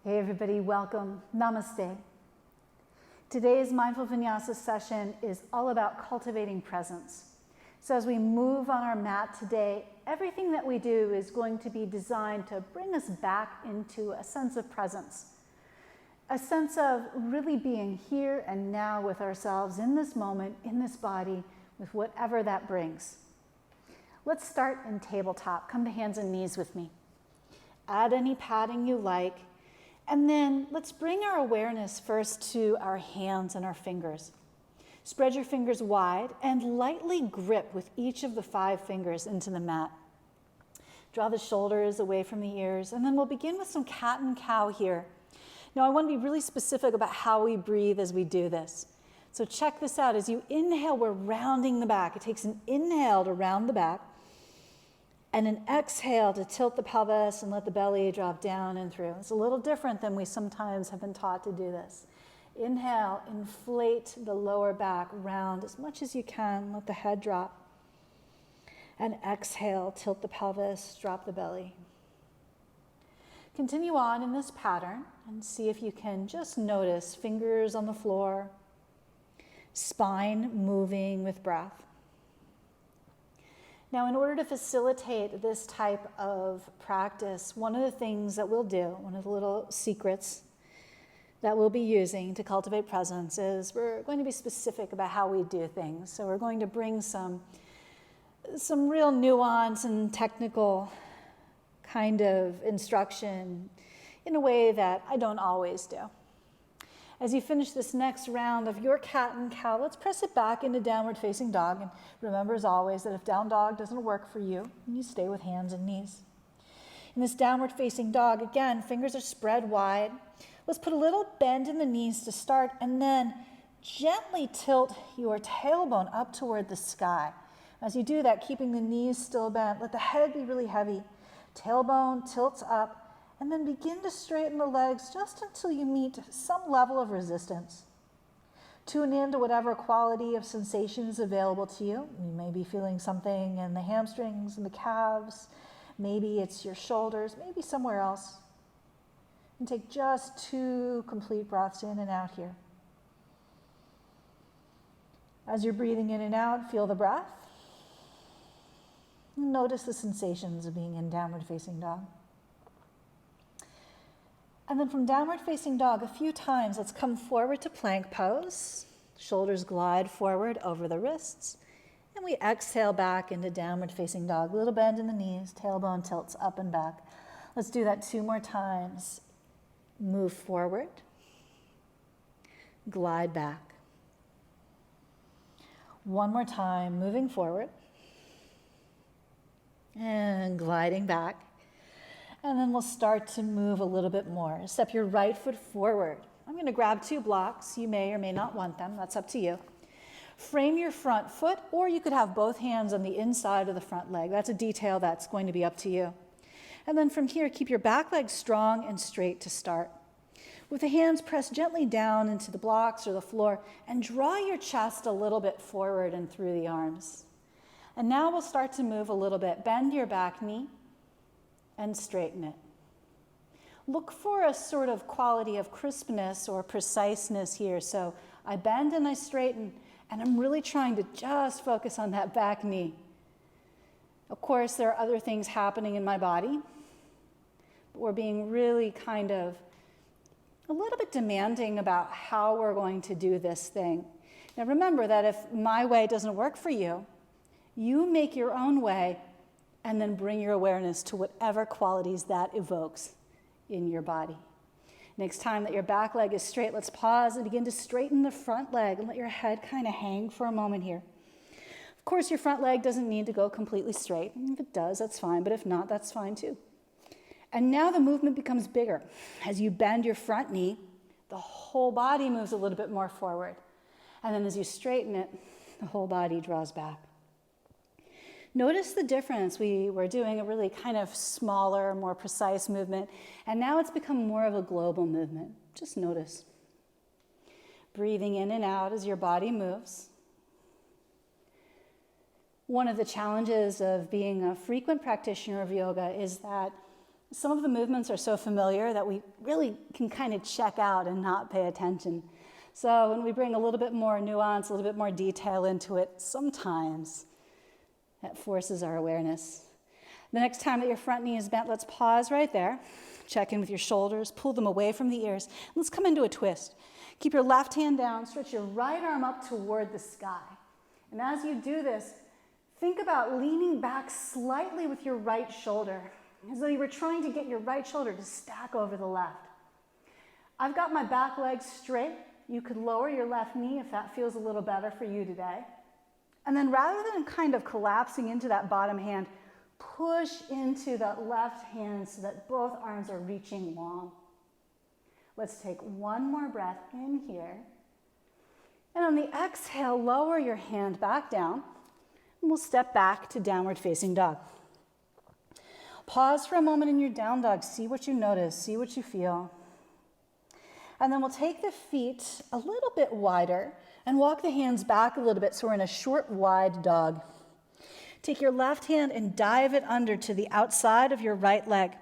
Hey everybody, welcome. Namaste. Today's Mindful Vinyasa session is all about cultivating presence. So as we move on our mat today, everything that we do is going to be designed to bring us back into a sense of presence. A sense of really being here and now with ourselves in this moment, in this body, with whatever that brings. Let's start in tabletop. Come to hands and knees with me. Add any padding you like. And then let's bring our awareness first to our hands and our fingers. Spread your fingers wide and lightly grip with each of the 5 fingers into the mat. Draw the shoulders away from the ears, and then we'll begin with some cat and cow here. Now I want to be really specific about how we breathe as we do this. So check this out. As you inhale, we're rounding the back. It takes an inhale to round the back, and an exhale to tilt the pelvis and let the belly drop down and through. It's a little different than we sometimes have been taught to do this. Inhale, inflate the lower back, round as much as you can, let the head drop. And exhale, tilt the pelvis, drop the belly. Continue on in this pattern and see if you can just notice fingers on the floor, spine moving with breath. Now, in order to facilitate this type of practice, one of the things that we'll do, one of the little secrets that we'll be using to cultivate presence is we're going to be specific about how we do things. So we're going to bring some real nuance and technical kind of instruction in a way that I don't always do. As you finish this next round of your cat and cow, let's press it back into downward facing dog. And remember, as always, that if down dog doesn't work for you, you stay with hands and knees. In this downward facing dog, again, fingers are spread wide. Let's put a little bend in the knees to start, and then gently tilt your tailbone up toward the sky. As you do that, keeping the knees still bent, let the head be really heavy. Tailbone tilts up. And then begin to straighten the legs just until you meet some level of resistance. Tune in to whatever quality of sensation is available to you. You may be feeling something in the hamstrings and the calves. Maybe it's your shoulders, maybe somewhere else. And take just 2 complete breaths in and out here. As you're breathing in and out, feel the breath. Notice the sensations of being in downward facing dog. And then from downward facing dog, a few times, let's come forward to plank pose. Shoulders glide forward over the wrists. And we exhale back into downward facing dog. Little bend in the knees, tailbone tilts up and back. Let's do that 2 more times. Move forward. Glide back. 1 more time, moving forward. And gliding back. And then we'll start to move a little bit more. Step your right foot forward. I'm going to grab 2 blocks. You may or may not want them. That's up to you. Frame your front foot, or you could have both hands on the inside of the front leg. That's a detail that's going to be up to you. And then from here, keep your back leg strong and straight to start. With the hands, press gently down into the blocks or the floor and draw your chest a little bit forward and through the arms. And now we'll start to move a little bit. Bend your back knee and straighten it. Look for a sort of quality of crispness or preciseness here. So I bend and I straighten, and I'm really trying to just focus on that back knee. Of course, there are other things happening in my body, but we're being really kind of a little bit demanding about how we're going to do this thing. Now remember that if my way doesn't work for you, you make your own way and then bring your awareness to whatever qualities that evokes in your body. Next time that your back leg is straight, let's pause and begin to straighten the front leg and let your head kind of hang for a moment here. Of course, your front leg doesn't need to go completely straight. If it does, that's fine, but if not, that's fine too. And now the movement becomes bigger. As you bend your front knee, the whole body moves a little bit more forward. And then as you straighten it, the whole body draws back. Notice the difference. We were doing a really kind of smaller, more precise movement, and now it's become more of a global movement. Just notice. Breathing in and out as your body moves. One of the challenges of being a frequent practitioner of yoga is that some of the movements are so familiar that we really can kind of check out and not pay attention. So when we bring a little bit more nuance, a little bit more detail into it, sometimes that forces our awareness. The next time that your front knee is bent, let's pause right there. Check in with your shoulders, pull them away from the ears. Let's come into a twist. Keep your left hand down, stretch your right arm up toward the sky. And as you do this, think about leaning back slightly with your right shoulder, as though you were trying to get your right shoulder to stack over the left. I've got my back leg straight. You could lower your left knee if that feels a little better for you today. And then rather than kind of collapsing into that bottom hand, push into that left hand so that both arms are reaching long. Let's take one more breath in here. And on the exhale, lower your hand back down, and we'll step back to downward facing dog. Pause for a moment in your down dog. See what you notice, see what you feel. And then we'll take the feet a little bit wider and walk the hands back a little bit so we're in a short, wide dog. Take your left hand and dive it under to the outside of your right leg.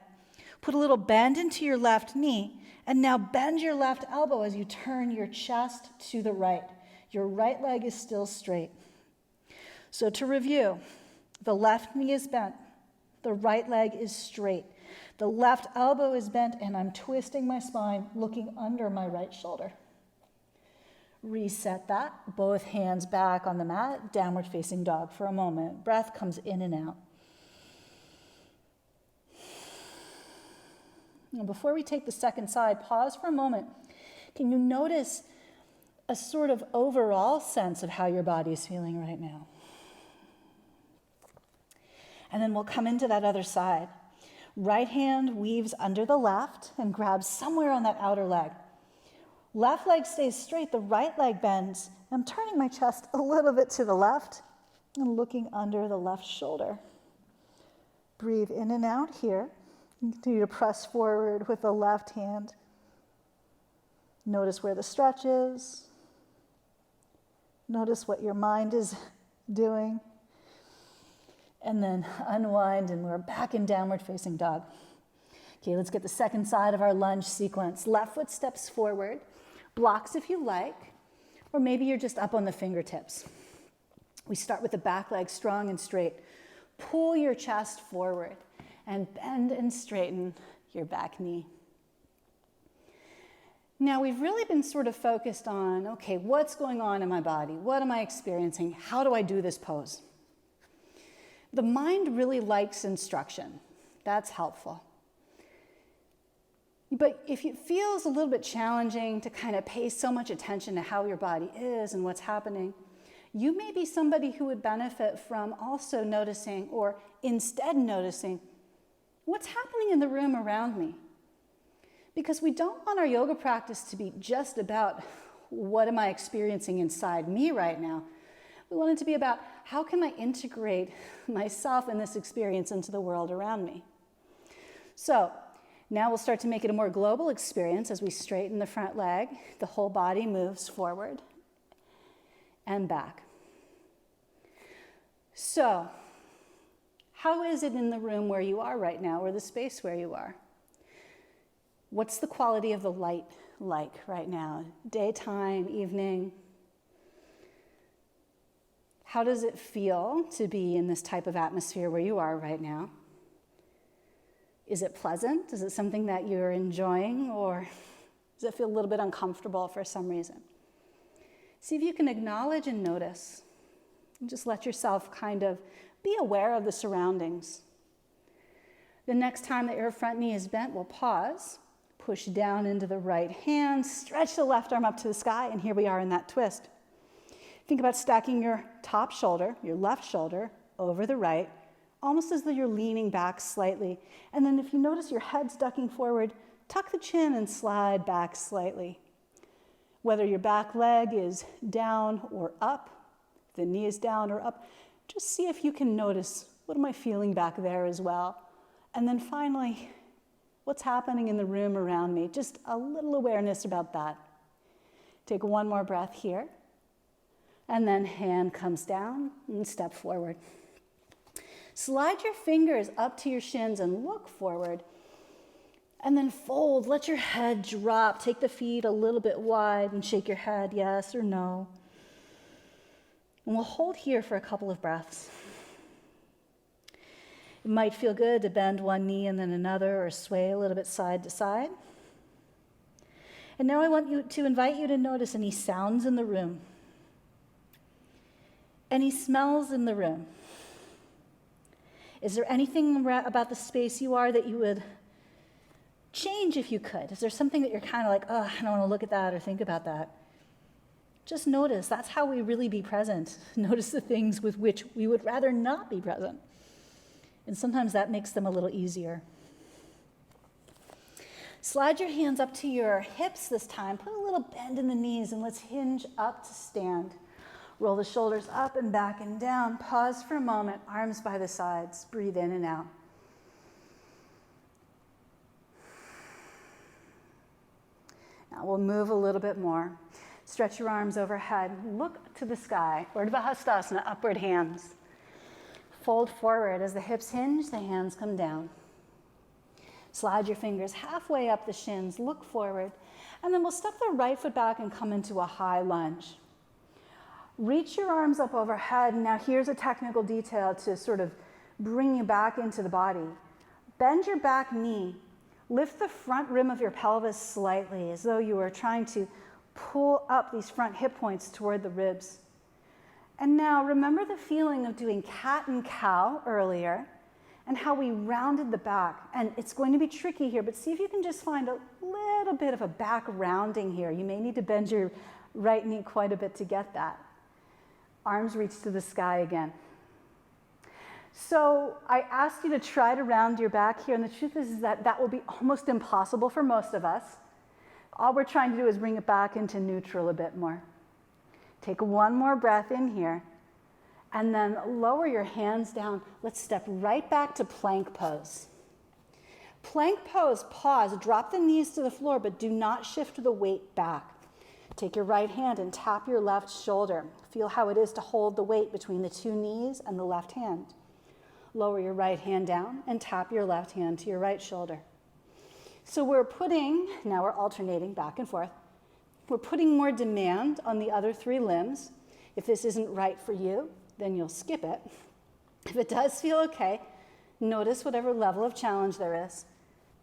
Put a little bend into your left knee, and now bend your left elbow as you turn your chest to the right. Your right leg is still straight. So to review, the left knee is bent, the right leg is straight. The left elbow is bent, and I'm twisting my spine, looking under my right shoulder. Reset that. Both hands back on the mat, downward facing dog for a moment. Breath comes in and out. Now, before we take the second side, pause for a moment. Can you notice a sort of overall sense of how your body is feeling right now? And then we'll come into that other side. Right hand weaves under the left and grabs somewhere on that outer leg. Left leg stays straight, the right leg bends. I'm turning my chest a little bit to the left and looking under the left shoulder. Breathe in and out here. Continue to press forward with the left hand. Notice where the stretch is. Notice what your mind is doing. And then unwind, and we're back in downward facing dog. Okay, let's get the second side of our lunge sequence. Left foot steps forward, blocks if you like, or maybe you're just up on the fingertips. We start with the back leg strong and straight. Pull your chest forward and bend and straighten your back knee. Now, we've really been sort of focused on, okay, what's going on in my body? What am I experiencing? How do I do this pose? The mind really likes instruction. That's helpful. But if it feels a little bit challenging to kind of pay so much attention to how your body is and what's happening, you may be somebody who would benefit from also noticing, or instead noticing, what's happening in the room around me. Because we don't want our yoga practice to be just about what am I experiencing inside me right now. We want it to be about how can I integrate myself and this experience into the world around me. So now we'll start to make it a more global experience as we straighten the front leg. The whole body moves forward and back. So how is it in the room where you are right now, or the space where you are? What's the quality of the light like right now? Daytime, evening? How does it feel to be in this type of atmosphere where you are right now? Is it pleasant? Is it something that you're enjoying, or does it feel a little bit uncomfortable for some reason? See if you can acknowledge and notice. And just let yourself kind of be aware of the surroundings. The next time that your front knee is bent, we'll pause, push down into the right hand, stretch the left arm up to the sky, and here we are in that twist. Think about stacking your top shoulder, your left shoulder, over the right, almost as though you're leaning back slightly. And then if you notice your head's ducking forward, tuck the chin and slide back slightly. Whether your back leg is down or up, the knee is down or up, just see if you can notice, what am I feeling back there as well? And then finally, what's happening in the room around me? Just a little awareness about that. Take one more breath here. And then hand comes down and step forward. Slide your fingers up to your shins and look forward. And then fold, let your head drop. Take the feet a little bit wide and shake your head, yes or no. And we'll hold here for a couple of breaths. It might feel good to bend one knee and then another, or sway a little bit side to side. And now I want to invite you to notice any sounds in the room, any smells in the room. Is there anything about the space you are that you would change if you could? Is there something that you're kind of like, oh, I don't want to look at that or think about that? Just notice. That's how we really be present. Notice the things with which we would rather not be present. And sometimes that makes them a little easier. Slide your hands up to your hips this time. Put a little bend in the knees and let's hinge up to stand. Roll the shoulders up and back and down. Pause for a moment, arms by the sides. Breathe in and out. Now we'll move a little bit more. Stretch your arms overhead. Look to the sky. Urdhva Hastasana, upward hands. Fold forward. As the hips hinge, the hands come down. Slide your fingers halfway up the shins. Look forward. And then we'll step the right foot back and come into a high lunge. Reach your arms up overhead. Now here's a technical detail to sort of bring you back into the body. Bend your back knee. Lift the front rim of your pelvis slightly as though you were trying to pull up these front hip points toward the ribs. And now remember the feeling of doing cat and cow earlier and how we rounded the back. And it's going to be tricky here, but see if you can just find a little bit of a back rounding here. You may need to bend your right knee quite a bit to get that. Arms reach to the sky again. So I asked you to try to round your back here, and the truth is that that will be almost impossible for most of us. All we're trying to do is bring it back into neutral a bit more. Take one more breath in here, and then lower your hands down. Let's step right back to plank pose. Plank pose, pause, drop the knees to the floor, but do not shift the weight back. Take your right hand and tap your left shoulder. Feel how it is to hold the weight between the two knees and the left hand. Lower your right hand down and tap your left hand to your right shoulder. So now we're alternating back and forth. We're putting more demand on the other three limbs. If this isn't right for you, then you'll skip it. If it does feel okay, notice whatever level of challenge there is.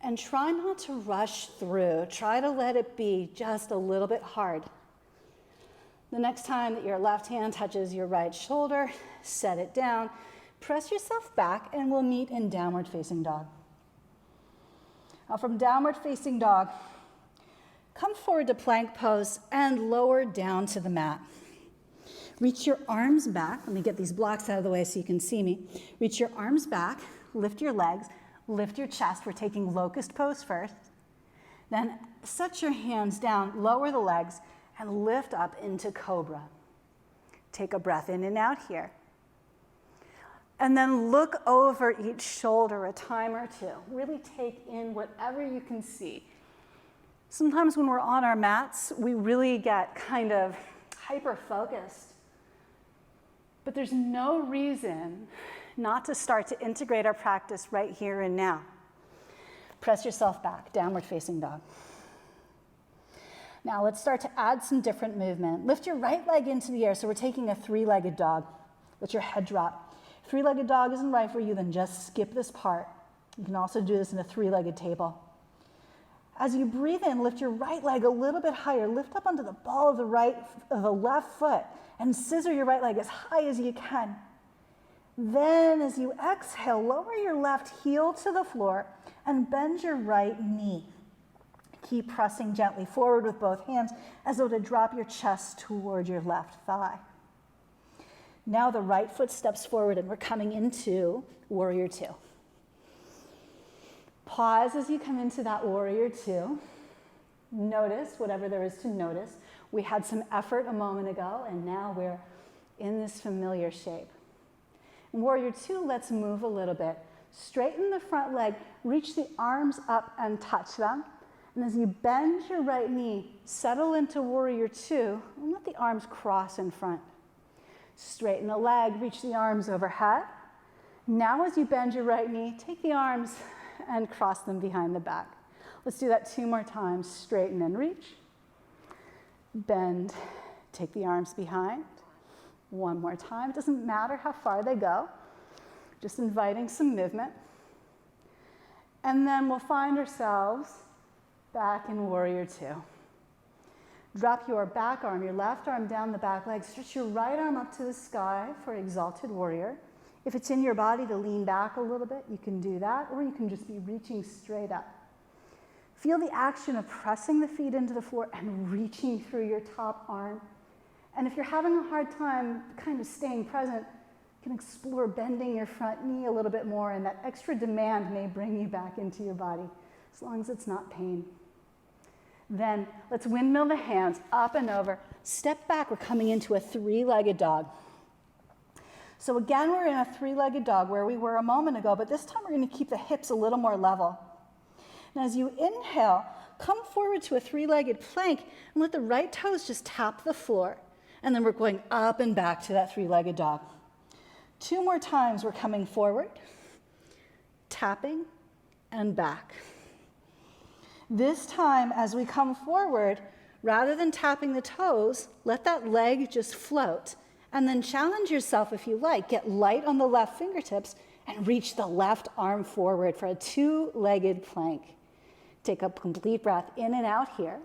And try not to rush through. Try to let it be just a little bit hard. The next time that your left hand touches your right shoulder, set it down. Press yourself back and we'll meet in downward facing dog. Now from downward facing dog, come forward to plank pose and lower down to the mat. Reach your arms back. Let me get these blocks out of the way so you can see me. Reach your arms back, lift your legs, lift your chest. We're taking locust pose first. Then set your hands down, lower the legs, and lift up into cobra. Take a breath in and out here. And then look over each shoulder a time or two. Really take in whatever you can see. Sometimes when we're on our mats, we really get kind of hyper-focused. But there's no reason not to start to integrate our practice right here and now. Press yourself back, downward facing dog. Now let's start to add some different movement. Lift your right leg into the air. So we're taking a three-legged dog. Let your head drop. Three-legged dog isn't right for you, then just skip this part. You can also do this in a three-legged table. As you breathe in, lift your right leg a little bit higher. Lift up onto the ball of the left foot and scissor your right leg as high as you can. Then as you exhale, lower your left heel to the floor and bend your right knee. Keep pressing gently forward with both hands as though to drop your chest toward your left thigh. Now the right foot steps forward and we're coming into Warrior Two. Pause as you come into that Warrior Two. Notice whatever there is to notice. We had some effort a moment ago and now we're in this familiar shape. In Warrior Two, let's move a little bit. Straighten the front leg, reach the arms up and touch them. And as you bend your right knee, settle into Warrior Two and let the arms cross in front. Straighten the leg, reach the arms overhead. Now as you bend your right knee, take the arms and cross them behind the back. Let's do that 2 more times. Straighten and reach. Bend, take the arms behind. 1 more time. It doesn't matter how far they go. Just inviting some movement. And then we'll find ourselves back in Warrior Two. Drop your back arm, your left arm down the back leg. Stretch your right arm up to the sky for Exalted Warrior. If it's in your body to lean back a little bit, you can do that, or you can just be reaching straight up. Feel the action of pressing the feet into the floor and reaching through your top arm. And if you're having a hard time kind of staying present, you can explore bending your front knee a little bit more, and that extra demand may bring you back into your body, as long as it's not pain. Then let's windmill the hands up and over. Step back, we're coming into a 3-legged dog. So again, we're in a 3-legged dog where we were a moment ago, but this time we're going to keep the hips a little more level. And as you inhale, come forward to a 3-legged plank and let the right toes just tap the floor. And then we're going up and back to that 3-legged dog. 2 more times, we're coming forward, tapping, and back. This time, as we come forward, rather than tapping the toes, let that leg just float. And then challenge yourself if you like. Get light on the left fingertips and reach the left arm forward for a 2-legged plank. Take a complete breath in and out here.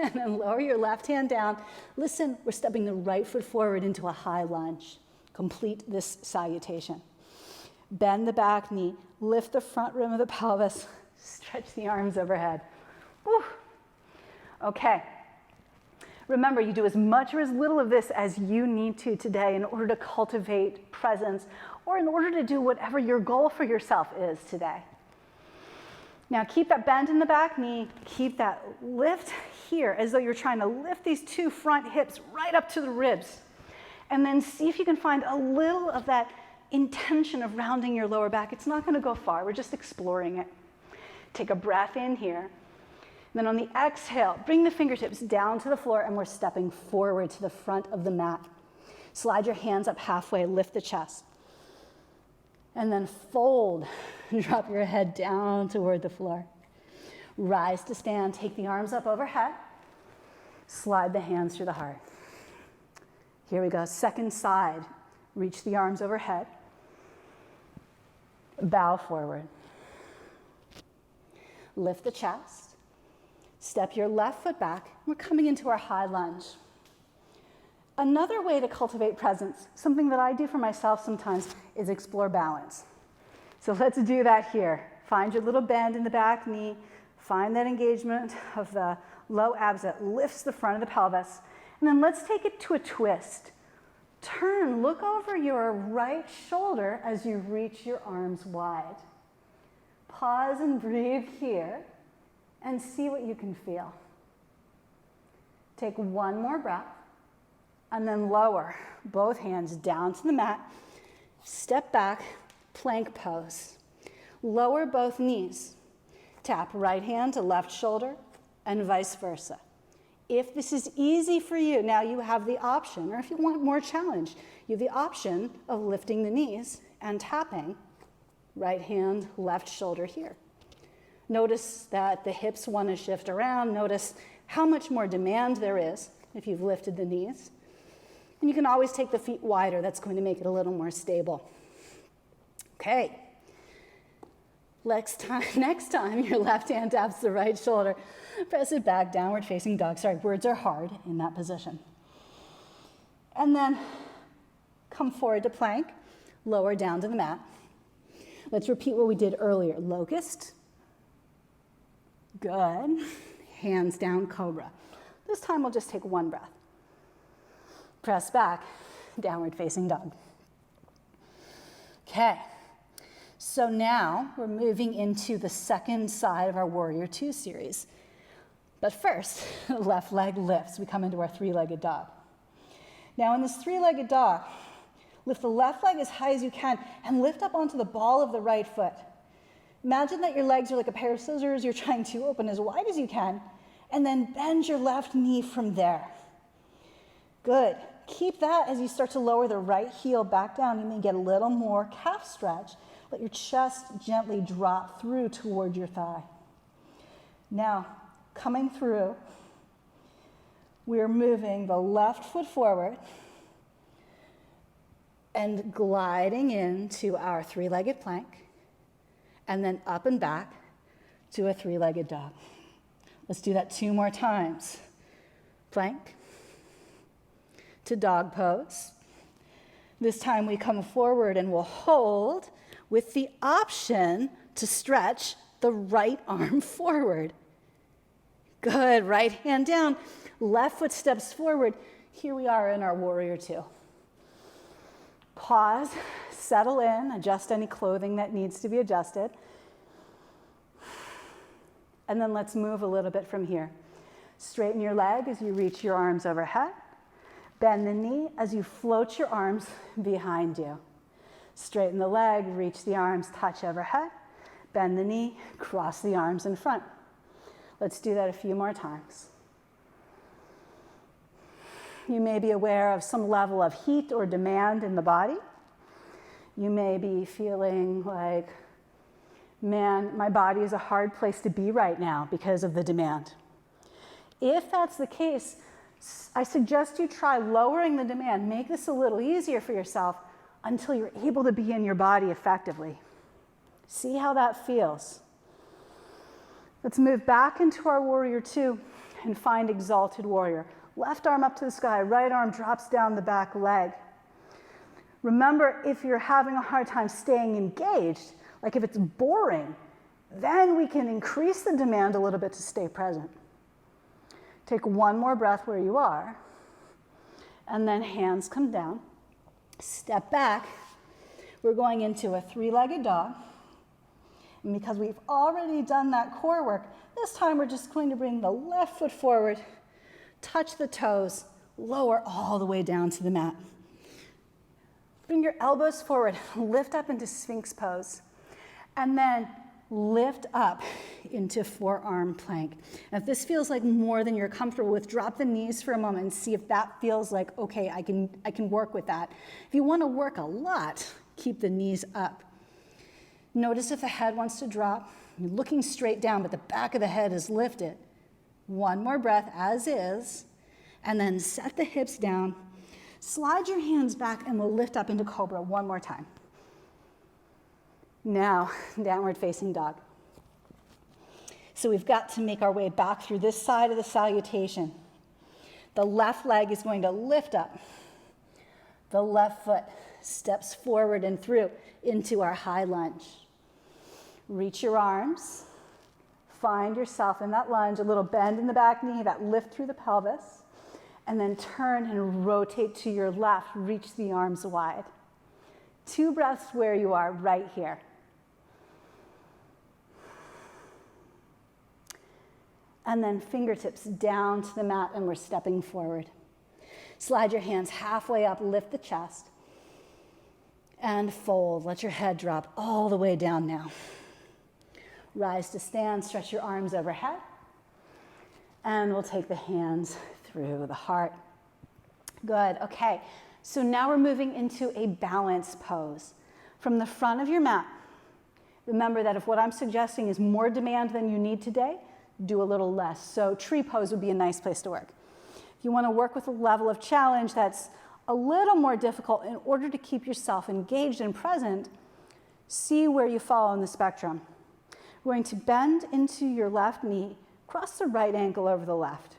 And then lower your left hand down. Listen, we're stepping the right foot forward into a high lunge. Complete this salutation. Bend the back knee, lift the front rim of the pelvis, stretch the arms overhead. Whew. Okay. Remember, you do as much or as little of this as you need to today in order to cultivate presence or in order to do whatever your goal for yourself is today. Now keep that bend in the back knee, keep that lift here as though you're trying to lift these 2 front hips right up to the ribs. And then see if you can find a little of that intention of rounding your lower back. It's not going to go far. We're just exploring it. Take a breath in here. Then on the exhale, bring the fingertips down to the floor, and we're stepping forward to the front of the mat. Slide your hands up halfway, lift the chest. And then fold and drop your head down toward the floor. Rise to stand, take the arms up overhead. Slide the hands through the heart. Here we go, second side. Reach the arms overhead. Bow forward. Lift the chest. Step your left foot back. We're coming into our high lunge. Another way to cultivate presence, something that I do for myself sometimes, is explore balance. So let's do that here. Find your little bend in the back knee. Find that engagement of the low abs that lifts the front of the pelvis. And then let's take it to a twist. Turn, look over your right shoulder as you reach your arms wide. Pause and breathe here and see what you can feel. Take 1 more breath and then lower both hands down to the mat. Step back, plank pose. Lower both knees. Tap right hand to left shoulder and vice versa. If this is easy for you, now you have the option, or if you want more challenge, you have the option of lifting the knees and tapping right hand, left shoulder here. Notice that the hips want to shift around. Notice how much more demand there is if you've lifted the knees. And you can always take the feet wider. That's going to make it a little more stable. Okay. Next time, your left hand taps the right shoulder. Press it back, downward facing dog. Sorry, words are hard in that position. And then come forward to plank, lower down to the mat. Let's repeat what we did earlier. Locust. Good. Hands down, cobra. This time we'll just take 1 breath. Press back, downward facing dog. Okay. So now we're moving into the second side of our Warrior Two series. But first, left leg lifts. We come into our 3-legged dog. Now in this 3-legged dog, lift the left leg as high as you can and lift up onto the ball of the right foot. Imagine that your legs are like a pair of scissors. You're trying to open as wide as you can, and then bend your left knee from there. Good. Keep that as you start to lower the right heel back down. You may get a little more calf stretch. Let your chest gently drop through toward your thigh. Now, coming through, we're moving the left foot forward and gliding into our three-legged plank, and then up and back to a three-legged dog. Let's do that 2 more times. Plank to dog pose. This time we come forward and we'll hold with the option to stretch the right arm forward. Good, right hand down, left foot steps forward. Here we are in our warrior 2. Pause, settle in, adjust any clothing that needs to be adjusted. And then let's move a little bit from here. Straighten your leg as you reach your arms overhead. Bend the knee as you float your arms behind you. Straighten the leg, reach the arms, touch overhead. Bend the knee, cross the arms in front. Let's do that a few more times. You may be aware of some level of heat or demand in the body. You may be feeling like, man, my body is a hard place to be right now because of the demand. If that's the case, I suggest you try lowering the demand. Make this a little easier for yourself until you're able to be in your body effectively. See how that feels. Let's move back into our warrior 2 and find exalted warrior. Left arm up to the sky, right arm drops down the back leg. Remember, if you're having a hard time staying engaged, like if it's boring, then we can increase the demand a little bit to stay present. Take 1 more breath where you are, and then hands come down. Step back. We're going into a 3-legged dog. And because we've already done that core work, this time we're just going to bring the left foot forward, touch the toes, lower all the way down to the mat. Bring your elbows forward, lift up into Sphinx pose, and then lift up into forearm plank. And if this feels like more than you're comfortable with, drop the knees for a moment and see if that feels like, okay, I can work with that. If you want to work a lot, keep the knees up. Notice if the head wants to drop. You're looking straight down, but the back of the head is lifted. 1 more breath as is, and then set the hips down. Slide your hands back and we'll lift up into cobra 1 more time. Now, downward facing dog. So we've got to make our way back through this side of the salutation. The left leg is going to lift up. The left foot steps forward and through into our high lunge. Reach your arms. Find yourself in that lunge, a little bend in the back knee, that lift through the pelvis, and then turn and rotate to your left. Reach the arms wide. 2 breaths where you are right here. And then fingertips down to the mat, and we're stepping forward. Slide your hands halfway up, lift the chest, and fold. Let your head drop all the way down now. Rise to stand, stretch your arms overhead, and we'll take the hands through the heart. Good, okay. So now we're moving into a balance pose. From the front of your mat, remember that if what I'm suggesting is more demand than you need today, do a little less. So tree pose would be a nice place to work. If you want to work with a level of challenge that's a little more difficult in order to keep yourself engaged and present, see where you fall on the spectrum. We're going to bend into your left knee, cross the right ankle over the left.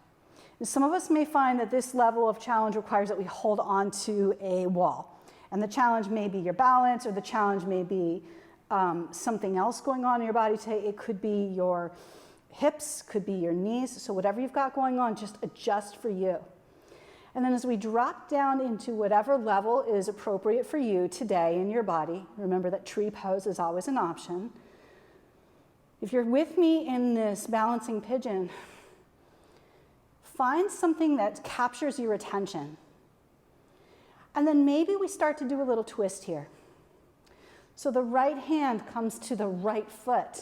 And some of us may find that this level of challenge requires that we hold on to a wall. And the challenge may be your balance, or the challenge may be something else going on in your body today. It could be your hips, could be your knees. So whatever you've got going on, just adjust for you. And then as we drop down into whatever level is appropriate for you today in your body, remember that tree pose is always an option. If you're with me in this balancing pigeon, find something that captures your attention. And then maybe we start to do a little twist here. So the right hand comes to the right foot.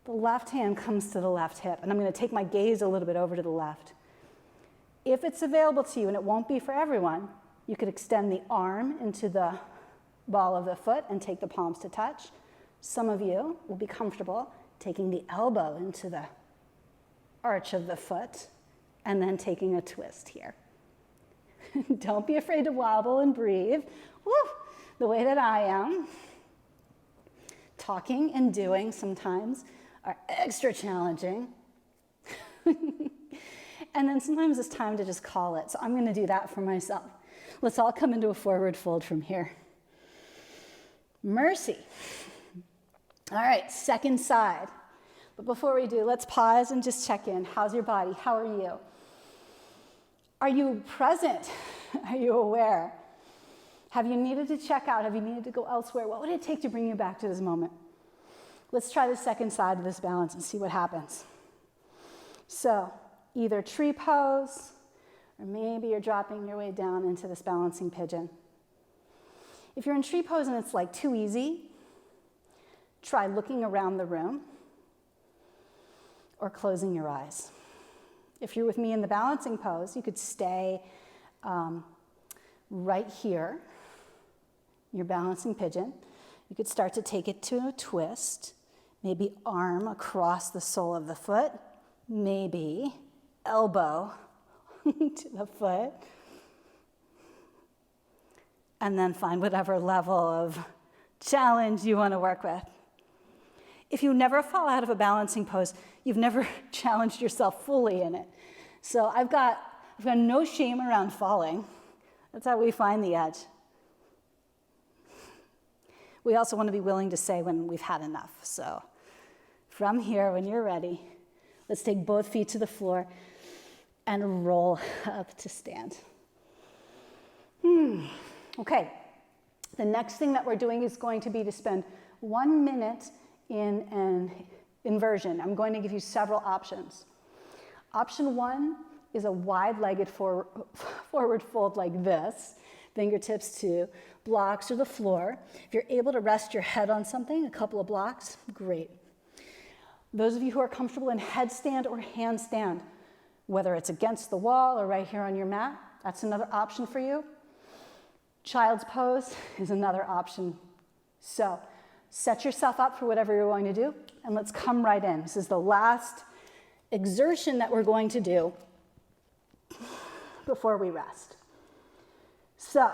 The left hand comes to the left hip. And I'm going to take my gaze a little bit over to the left. If it's available to you, and it won't be for everyone, you could extend the arm into the ball of the foot and take the palms to touch. Some of you will be comfortable taking the elbow into the arch of the foot, and then taking a twist here. Don't be afraid to wobble and breathe. Woo, the way that I am. Talking and doing sometimes are extra challenging. And then sometimes it's time to just call it. So I'm going to do that for myself. Let's all come into a forward fold from here. Mercy. All right, second side. But before we do, let's pause and just check in. How's your body? How are you? Are you present? Are you aware? Have you needed to check out? Have you needed to go elsewhere? What would it take to bring you back to this moment? Let's try the second side of this balance and see what happens. So either tree pose, or maybe you're dropping your way down into this balancing pigeon. If you're in tree pose and it's like too easy, try looking around the room or closing your eyes. If you're with me in the balancing pose, you could stay right here, your balancing pigeon. You could start to take it to a twist, maybe arm across the sole of the foot, maybe elbow to the foot, and then find whatever level of challenge you want to work with. If you never fall out of a balancing pose, you've never challenged yourself fully in it. So I've got no shame around falling. That's how we find the edge. We also want to be willing to say when we've had enough. So from here, when you're ready, let's take both feet to the floor and roll up to stand. Okay, the next thing that we're doing is going to be to spend 1 minute in an inversion. I'm going to give you several options. Option 1 is a wide-legged forward fold like this, fingertips to blocks or the floor. If you're able to rest your head on something, a couple of blocks, great. Those of you who are comfortable in headstand or handstand, whether it's against the wall or right here on your mat, that's another option for you. Child's pose is another option. So set yourself up for whatever you're going to do, and let's come right in. This is the last exertion that we're going to do before we rest. So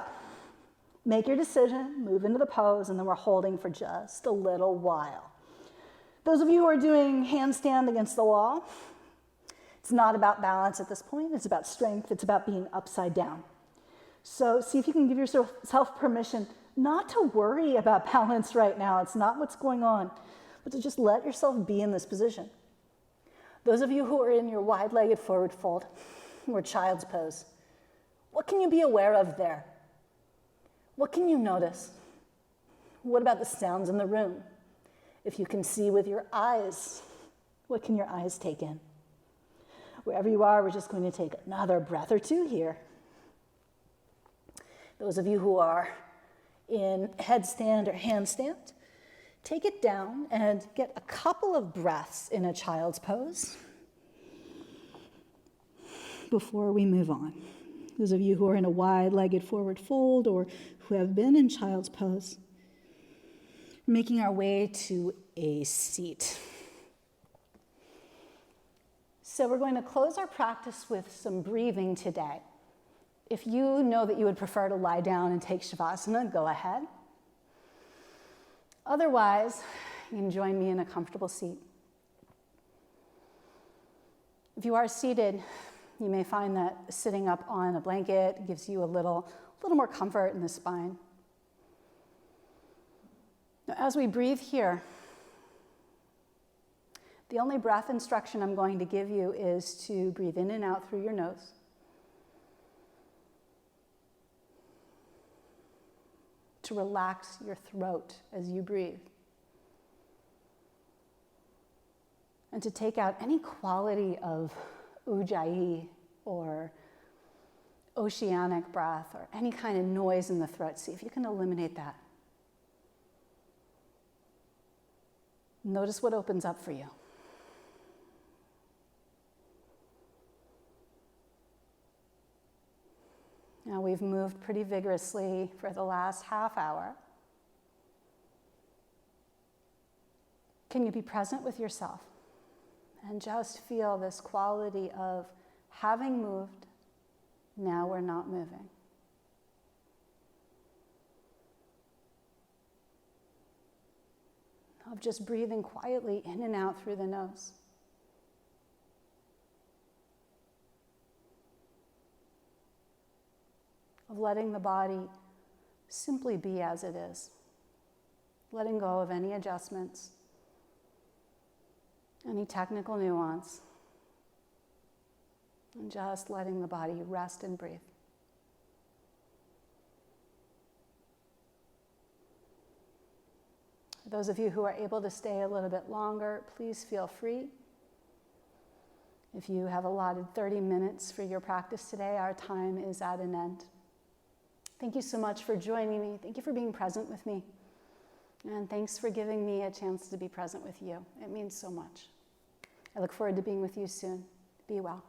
make your decision, move into the pose, and then we're holding for just a little while. Those of you who are doing handstand against the wall, it's not about balance at this point. It's about strength. It's about being upside down. So see if you can give yourself permission not to worry about balance right now. It's not what's going on, but to just let yourself be in this position. Those of you who are in your wide-legged forward fold or child's pose, what can you be aware of there? What can you notice? What about the sounds in the room? If you can see with your eyes, what can your eyes take in? Wherever you are, we're just going to take another breath or two here. Those of you who are in headstand or handstand, take it down and get a couple of breaths in a child's pose before we move on. Those of you who are in a wide-legged forward fold or who have been in child's pose, making our way to a seat. So we're going to close our practice with some breathing today. If you know that you would prefer to lie down and take Shavasana, go ahead. Otherwise, you can join me in a comfortable seat. If you are seated, you may find that sitting up on a blanket gives you a little more comfort in the spine. Now, as we breathe here, the only breath instruction I'm going to give you is to breathe in and out through your nose. To relax your throat as you breathe. And to take out any quality of ujjayi or oceanic breath or any kind of noise in the throat. See if you can eliminate that. Notice what opens up for you. Now we've moved pretty vigorously for the last half hour. Can you be present with yourself And just feel this quality of having moved, now we're not moving. Of just breathing quietly in and out through the nose. Of letting the body simply be as it is. Letting go of any adjustments, any technical nuance, and just letting the body rest and breathe. For those of you who are able to stay a little bit longer, please feel free. If you have allotted 30 minutes for your practice today, our time is at an end. Thank you so much for joining me. Thank you for being present with me. And thanks for giving me a chance to be present with you. It means so much. I look forward to being with you soon. Be well.